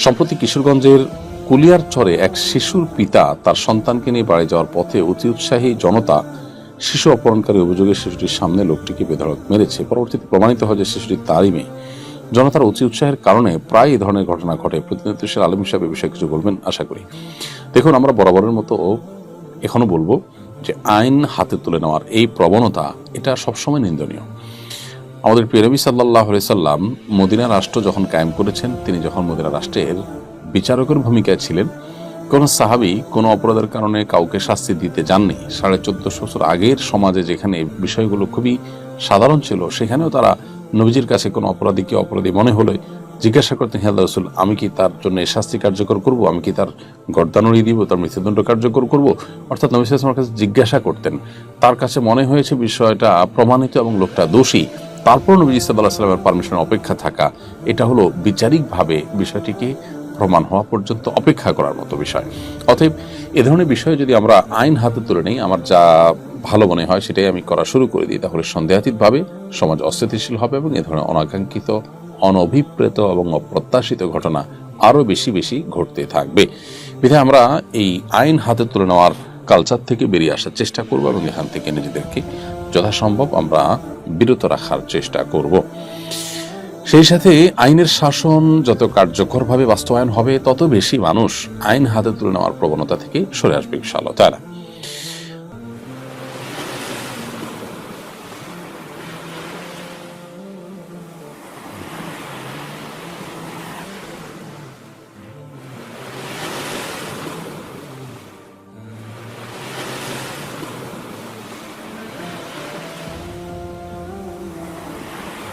সম্প্রতি কিশোরগঞ্জের কুলিয়ারচরে এক শিশুর পিতা তার সন্তানকে নিয়ে বাড়ি যাওয়ার পথে অতি উৎসাহী জনতা শিশু অপহরণকারী অভিযোগে শিশুটির সামনে লোকটিকে বেধড়ক মেরেছে। পরবর্তীতে প্রমাণিত হয় যে শিশুটি তারই মেয়ে। জনতার অতি উৎসাহের কারণে প্রায় এই ধরনের ঘটনা ঘটে। প্রতিনিধিত্বশীল আলম সাহেব এ বিষয়ে কিছু বলবেন আশা করি। দেখুন, আমরা বরাবরের মতো এখনো বলবো যে আইন হাতে তুলে নেওয়ার এই প্রবণতা এটা সবসময় নিন্দনীয়। আমাদের প্রিয় নবী সাল্লাল্লাহু আলাইহি সাল্লাম মদিনা রাষ্ট্র যখন কায়েম করেছেন, তিনি যখন মদিনা রাষ্ট্রের বিচারকের ভূমিকায় ছিলেন, কোন সাহাবী কোনো অপরাধের কারণে কাউকে শাস্তি দিতে যাননি। 1450 বছর আগের সমাজে যেখানে বিষয়গুলো খুবই সাধারণ ছিল, সেখানেও তারা নবীজির কাছে কোনো অপরাধীকে অপরাধী মনে হলে জিজ্ঞাসা করতেন, হে আল্লাহর রাসূল, আমি কি তার জন্য শাস্তি কার্যকর করব? আমি কি তার গর্দান উড়িয়ে দিব? তার মৃত্যুদণ্ড কার্যকর করব? অর্থাৎ নবী সাল্লাল্লাহু আলাইহি ওয়াসাল্লামের কাছে জিজ্ঞাসা করতেন। তার কাছে মনে হয়েছে বিষয়টা প্রমাণিত এবং লোকটা দোষী, তারপর নবী সাল্লাল্লাহু আলাইহি ওয়াসাল্লামের পারমিশন অপেক্ষা থাকা, এটা হলো বিচারিকভাবে বিষয়টিকে প্রমাণ হওয়া পর্যন্ত অপেক্ষা করার মতো বিষয়। অতএব এ ধরনের বিষয়ে যদি আমরা আইন হাতে তুলে নেই, আমার যা ভালো মনে হয় সেটাই আমি করা শুরু করে দিই, তাহলে সন্দেহাতীতভাবে সমাজ অস্থিতিশীল হবে এবং এ ধরনের অনাকাঙ্ক্ষিত, অনভিপ্রেত এবং অপ্রত্যাশিত ঘটনা আরও বেশি বেশি ঘটতে থাকবে। বিধায় আমরা এই আইন হাতে তুলে নেওয়ার কালচার থেকে বেরিয়ে আসার চেষ্টা করব এবং এখান থেকে নিজেদেরকে যথাসম্ভব আমরা বিরত রাখার চেষ্টা করব। সেই সাথে আইনের শাসন যত কার্যকরভাবে বাস্তবায়ন হবে, তত বেশি মানুষ আইন হাতে তুলে নেওয়ার প্রবণতা থেকে সরে আসবে ইনশাআল্লাহ তাআলা।